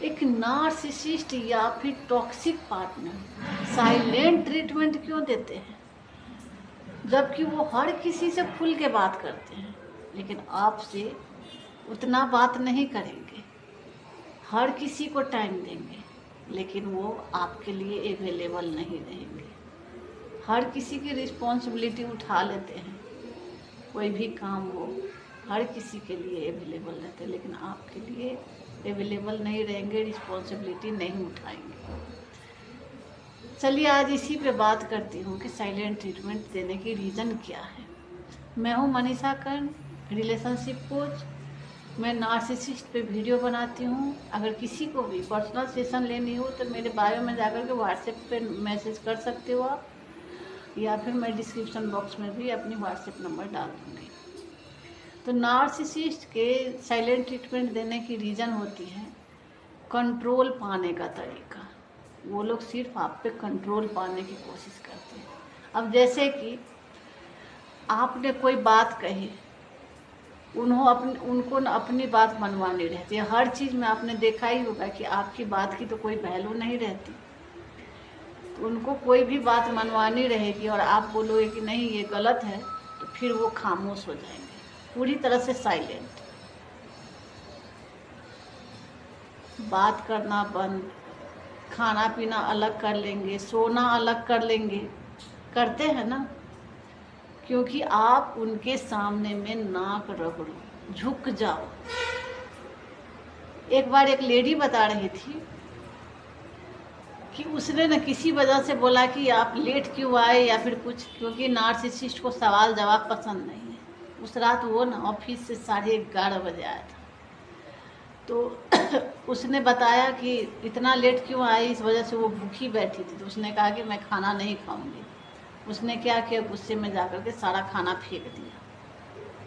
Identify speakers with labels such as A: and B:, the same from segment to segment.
A: एक नार्सिसिस्ट या फिर टॉक्सिक पार्टनर साइलेंट ट्रीटमेंट क्यों देते हैं, जबकि वो हर किसी से खुल के बात करते हैं, लेकिन आपसे उतना बात नहीं करेंगे। हर किसी को टाइम देंगे, लेकिन वो आपके लिए अवेलेबल नहीं रहेंगे। हर किसी की रिस्पॉन्सिबिलिटी उठा लेते हैं, कोई भी काम हो हर किसी के लिए अवेलेबल रहते हैं, लेकिन आपके लिए अवेलेबल नहीं रहेंगे, रिस्पॉन्सिबिलिटी नहीं उठाएंगे। चलिए आज इसी पे बात करती हूँ कि साइलेंट ट्रीटमेंट देने की रीज़न क्या है। मैं हूँ मनीषा कर्ण, रिलेशनशिप कोच। मैं नार्सिसिस्ट पे वीडियो बनाती हूँ। अगर किसी को भी पर्सनल सेशन लेनी हो तो मेरे बायो में जाकर के व्हाट्सएप पे मैसेज कर सकते हो आप, या फिर मैं डिस्क्रिप्शन बॉक्स में भी अपनी व्हाट्सएप नंबर डाल दूँगी। तो नार्सिसिस्ट के साइलेंट ट्रीटमेंट देने की रीज़न होती है कंट्रोल पाने का तरीका। वो लोग सिर्फ आप पे कंट्रोल पाने की कोशिश करते हैं। अब जैसे कि आपने कोई बात कही, उनको अपनी बात मनवानी रहती है। हर चीज़ में आपने देखा ही होगा कि आपकी बात की तो कोई वैल्यू नहीं रहती, तो उनको कोई भी बात मनवानी रहेगी और आप बोलोगे कि नहीं ये गलत है, तो फिर वो खामोश हो जाएंगे, पूरी तरह से साइलेंट। बात करना बंद, खाना पीना अलग कर लेंगे, सोना अलग कर लेंगे, करते हैं ना, क्योंकि आप उनके सामने में नाक रगड़ो, झुक जाओ। एक बार एक लेडी बता रही थी कि उसने न किसी वजह से बोला कि आप लेट क्यों आए या फिर कुछ, क्योंकि नार्सिसिस्ट को सवाल जवाब पसंद नहीं है। उस रात वो न ऑफिस से 11:30 बजे आया था, तो उसने बताया कि इतना लेट क्यों आई, इस वजह से वो भूखी बैठी थी। तो उसने कहा कि मैं खाना नहीं खाऊंगी। उसने क्या किया, गुस्से में जाकर के सारा खाना फेंक दिया,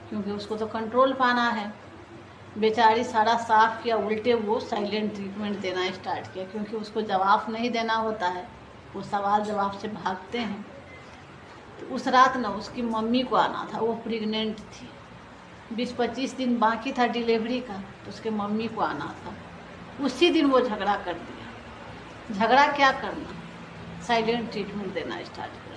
A: क्योंकि उसको तो कंट्रोल पाना है। बेचारी सारा साफ किया, उल्टे वो साइलेंट ट्रीटमेंट देना स्टार्ट किया, क्योंकि उसको जवाब नहीं देना होता है, वो सवाल जवाब से भागते हैं। तो उस रात ना उसकी मम्मी को आना था, वो प्रेग्नेंट थी, 20-25 दिन बाकी था डिलीवरी का, तो उसके मम्मी को आना था। उसी दिन वो झगड़ा कर दिया। झगड़ा क्या करना, साइलेंट ट्रीटमेंट देना स्टार्ट कर दिया।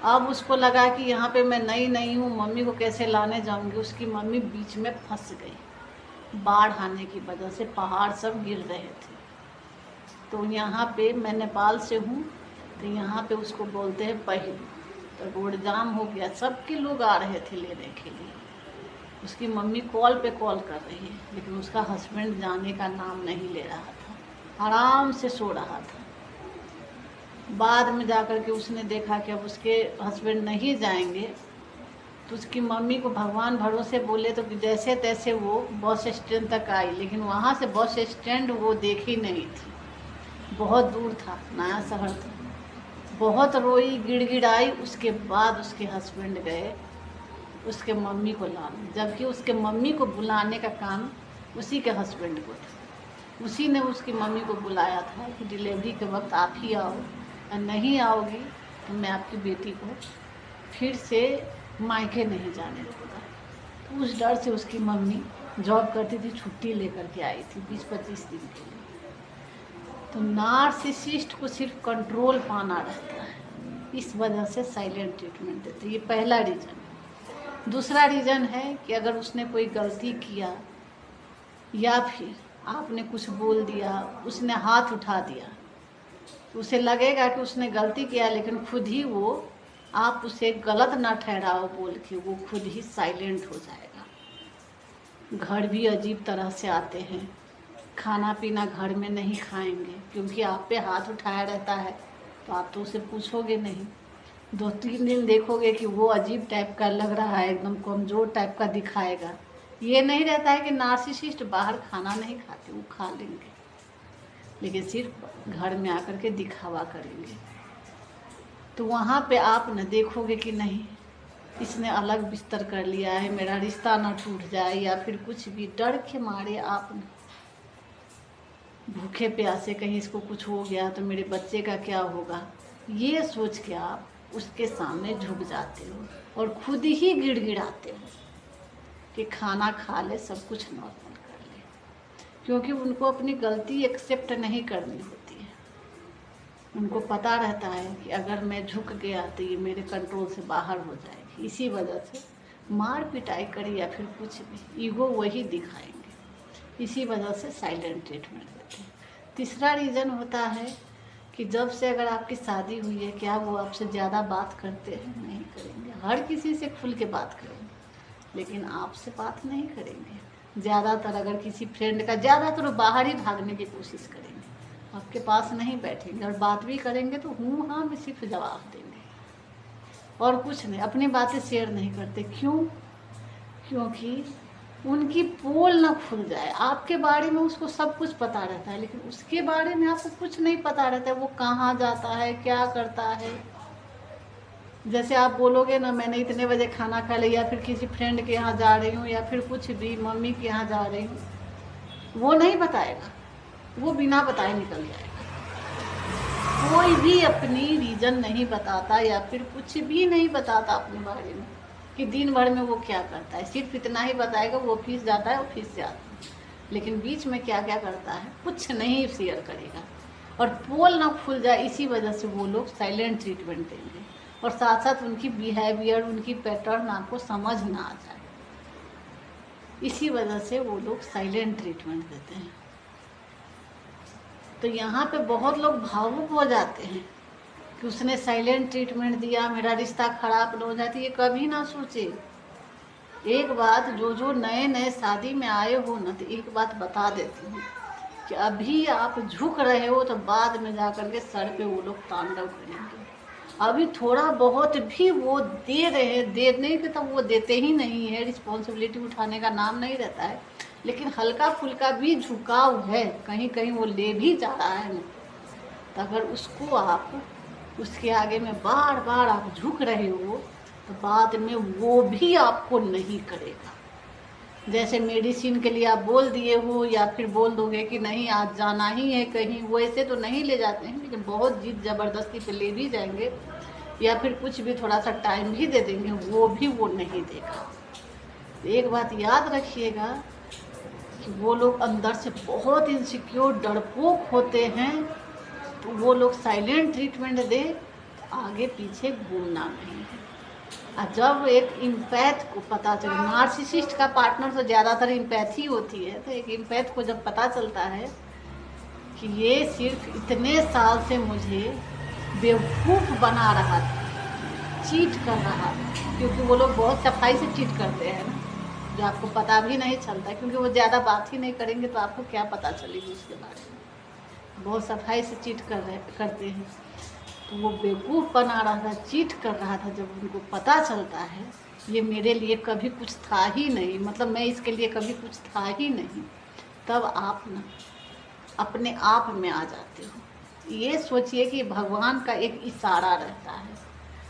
A: अब उसको लगा कि यहाँ पे मैं नई हूँ, मम्मी को कैसे लाने जाऊँगी। उसकी मम्मी बीच में फंस गई, बाढ़ आने की वजह से पहाड़ सब गिर रहे थे। तो यहाँ पे मैं नेपाल से हूँ, तो यहाँ पे उसको बोलते हैं पहलू। तो रोड जाम हो गया, सबके लोग आ रहे थे लेने के लिए। उसकी मम्मी कॉल पे कॉल कर रही है, लेकिन उसका हस्बैंड जाने का नाम नहीं ले रहा था, आराम से सो रहा था। बाद में जाकर के उसने देखा कि अब उसके हस्बैंड नहीं जाएंगे, तो उसकी मम्मी को भगवान भरोसे बोले, तो जैसे तैसे वो बस स्टैंड तक आई, लेकिन वहाँ से बस स्टैंड वो देखी नहीं थी, बहुत दूर था, नया शहर था। बहुत रोई, गिड़गिड़ाई। उसके बाद उसके हस्बैंड गए उसके मम्मी को लाने, जबकि उसके मम्मी को बुलाने का काम उसी के हस्बैंड को था। उसी ने उसकी मम्मी को बुलाया था कि डिलीवरी के वक्त आप ही आओ, और नहीं आओगी तो मैं आपकी बेटी को फिर से मायके नहीं जाने दूँगा। तो उस डर से उसकी मम्मी जॉब करती थी, छुट्टी लेकर के आई थी 20-25 दिन के लिए। तो नार्सिसिस्ट को सिर्फ कंट्रोल पाना रहता है, इस वजह से साइलेंट ट्रीटमेंट देते हैं। ये पहला रीज़न है। दूसरा रीज़न है कि अगर उसने कोई गलती किया या फिर आपने कुछ बोल दिया, उसने हाथ उठा दिया, तो उसे लगेगा कि उसने गलती किया, लेकिन खुद ही वो, आप उसे गलत ना ठहराओ बोल के, वो खुद ही साइलेंट हो जाएगा। घर भी अजीब तरह से आते हैं, खाना पीना घर में नहीं खाएंगे, क्योंकि आप पे हाथ उठाया रहता है, तो आप तो उसे पूछोगे नहीं। 2-3 दिन देखोगे कि वो अजीब टाइप का लग रहा है, एकदम कमज़ोर टाइप का दिखाएगा। ये नहीं रहता है कि नार्सिसिस्ट बाहर खाना नहीं खाते, वो खा लेंगे, लेकिन सिर्फ घर में आकर के दिखावा करेंगे। तो वहाँ पे आप न देखोगे कि नहीं इसने अलग बिस्तर कर लिया है, मेरा रिश्ता ना टूट जाए, या फिर कुछ भी डर के मारे आप भूखे प्यासे कहीं इसको कुछ हो गया तो मेरे बच्चे का क्या होगा, ये सोच के आप उसके सामने झुक जाते हो और खुद ही गिड़गिड़ाते हो कि खाना खा ले, सब कुछ नॉर्मल कर ले। क्योंकि उनको अपनी गलती एक्सेप्ट नहीं करनी होती है। उनको पता रहता है कि अगर मैं झुक गया तो ये मेरे कंट्रोल से बाहर हो जाएगी। इसी वजह से मार पिटाई करी या फिर कुछ भी, ईगो वही दिखाएंगे। इसी वजह से साइलेंट ट्रीटमेंट देते हैं। तीसरा रीज़न होता है कि जब से अगर आपकी शादी हुई है, क्या वो आपसे ज़्यादा बात करते हैं? नहीं करेंगे। हर किसी से खुल के बात करेंगे, लेकिन आपसे बात नहीं करेंगे। ज़्यादातर अगर किसी फ्रेंड का, ज़्यादातर बाहर ही भागने की कोशिश करेंगे, आपके पास नहीं बैठेंगे। और बात भी करेंगे तो हूँ हाँ में सिर्फ जवाब देंगे और कुछ नहीं, अपनी बातें शेयर नहीं करते। क्यों? क्योंकि उनकी पोल ना खुल जाए। आपके बारे में उसको सब कुछ पता रहता है, लेकिन उसके बारे में आपको कुछ नहीं पता रहता है। वो कहाँ जाता है, क्या करता है। जैसे आप बोलोगे ना, मैंने इतने बजे खाना खा लिया, या फिर किसी फ्रेंड के यहाँ जा रही हूँ, या फिर कुछ भी मम्मी के यहाँ जा रही हूँ, वो नहीं बताएगा, वो बिना बताए निकल जाएगा। कोई भी अपनी रीज़न नहीं बताता या फिर कुछ भी नहीं बताता अपने बारे में कि दिन भर में वो क्या करता है। सिर्फ इतना ही बताएगा, वो ऑफिस जाता है, ऑफिस से आता है, लेकिन बीच में क्या क्या करता है कुछ नहीं शेयर करेगा। और पोल ना खुल जाए, इसी वजह से वो लोग साइलेंट ट्रीटमेंट देंगे। और साथ साथ उनकी बिहेवियर, उनकी पैटर्न आपको समझ ना आ जाए, इसी वजह से वो लोग साइलेंट ट्रीटमेंट देते हैं। तो यहाँ पे बहुत लोग भावुक हो जाते हैं कि उसने साइलेंट ट्रीटमेंट दिया, मेरा रिश्ता खराब न हो जाती। ये कभी ना सोचे। एक बात, जो नए नए शादी में आए हो ना, तो एक बात बता देती हूँ कि अभी आप झुक रहे हो तो बाद में जा कर के सर पे वो लोग तांडव करेंगे। अभी थोड़ा बहुत भी वो दे रहे हैं, देने के तो वो देते ही नहीं है, रिस्पॉन्सिबिलिटी उठाने का नाम नहीं रहता है। लेकिन हल्का फुल्का भी झुकाव है, कहीं कहीं वो ले भी जा रहा है ना, तो अगर उसको आप उसके आगे में बार बार आप झुक रहे हो तो बाद में वो भी आपको नहीं करेगा। जैसे मेडिसिन के लिए आप बोल दिए हो, या फिर बोल दोगे कि नहीं आज जाना ही है कहीं, वैसे तो नहीं ले जाते हैं, लेकिन बहुत जिद ज़बरदस्ती पे ले भी जाएंगे, या फिर कुछ भी थोड़ा सा टाइम भी दे देंगे, वो भी वो नहीं देगा। तो एक बात याद रखिएगा कि वो लोग अंदर से बहुत इनसिक्योर, डरपोक होते हैं। तो वो लोग साइलेंट ट्रीटमेंट दे तो आगे पीछे घूमना नहीं है। और जब एक इम्पैथ को पता चले, नार्सिसिस्ट का पार्टनर तो ज़्यादातर इम्पैथ ही होती है, तो एक इम्पैथ को जब पता चलता है कि ये सिर्फ इतने साल से मुझे बेवकूफ़ बना रहा था, चीट कर रहा था, क्योंकि वो लोग बहुत सफाई से चीट करते हैं ना, जो आपको पता भी नहीं चलता, क्योंकि वो ज़्यादा बात ही नहीं करेंगे तो आपको क्या पता चलेगी उसके बारे में। बहुत सफाई से चीट करते हैं। तो वो बेवकूफ़ बना रहा था, चीट कर रहा था। जब उनको पता चलता है ये मेरे लिए कभी कुछ था ही नहीं, मतलब मैं इसके लिए कभी कुछ था ही नहीं, तब आप ना अपने आप में आ जाते हो। ये सोचिए कि भगवान का एक इशारा रहता है,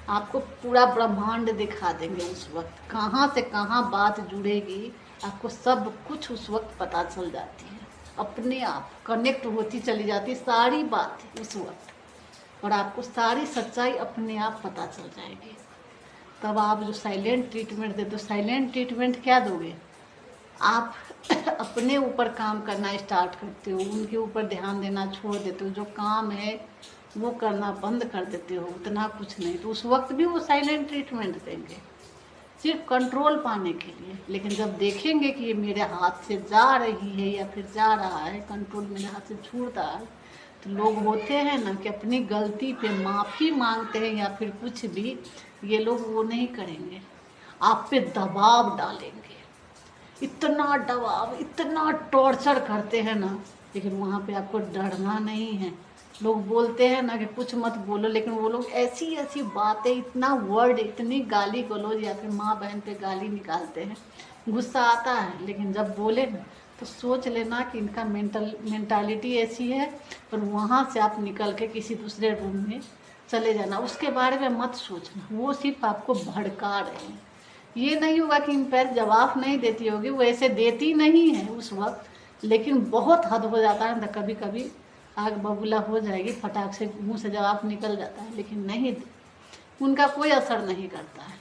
A: आपको पूरा ब्रह्मांड दिखा देंगे उस वक्त, कहाँ से कहाँ बात जुड़ेगी, आपको सब कुछ उस वक्त पता चल जाती है, अपने आप कनेक्ट होती चली जाती सारी बातें उस वक्त, और आपको सारी सच्चाई अपने आप पता चल जाएगी। तब आप जो साइलेंट ट्रीटमेंट देते हो, साइलेंट ट्रीटमेंट क्या दोगे? आप अपने ऊपर काम करना स्टार्ट करते हो, उनके ऊपर ध्यान देना छोड़ देते हो, जो काम है वो करना बंद कर देते हो, उतना कुछ नहीं। तो उस वक्त भी वो साइलेंट ट्रीटमेंट देंगे सिर्फ कंट्रोल पाने के लिए। लेकिन जब देखेंगे कि ये मेरे हाथ से जा रही है या फिर जा रहा है, कंट्रोल मेरे हाथ से छूट रहा है, तो लोग होते हैं ना कि अपनी गलती पे माफ़ी मांगते हैं या फिर कुछ भी, ये लोग वो नहीं करेंगे, आप पे दबाव डालेंगे, इतना दबाव, इतना टॉर्चर करते हैं ना। लेकिन वहाँ पे आपको डरना नहीं है। लोग बोलते हैं ना कि कुछ मत बोलो, लेकिन वो लोग ऐसी ऐसी बातें, इतना वर्ड, इतनी गाली गलौज या फिर माँ बहन पे गाली निकालते हैं, गुस्सा आता है। लेकिन जब बोले ना तो सोच लेना कि इनका मेंटालिटी ऐसी है, और वहाँ से आप निकल के किसी दूसरे रूम में चले जाना, उसके बारे में मत सोचना, वो सिर्फ आपको भड़का रहे हैं। ये नहीं होगा कि इम्पैथ जवाब नहीं देती होगी, वो ऐसे देती नहीं है उस वक्त, लेकिन बहुत हद हो जाता है, तो कभी कभी आग बबूला हो जाएगी, फटाक से मुंह से जवाब निकल जाता है, लेकिन नहीं, उनका कोई असर नहीं करता है।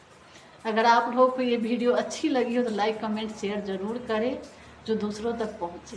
A: अगर आप लोगों को ये वीडियो अच्छी लगी हो तो लाइक कमेंट शेयर ज़रूर करें, जो दूसरों तक पहुँचे।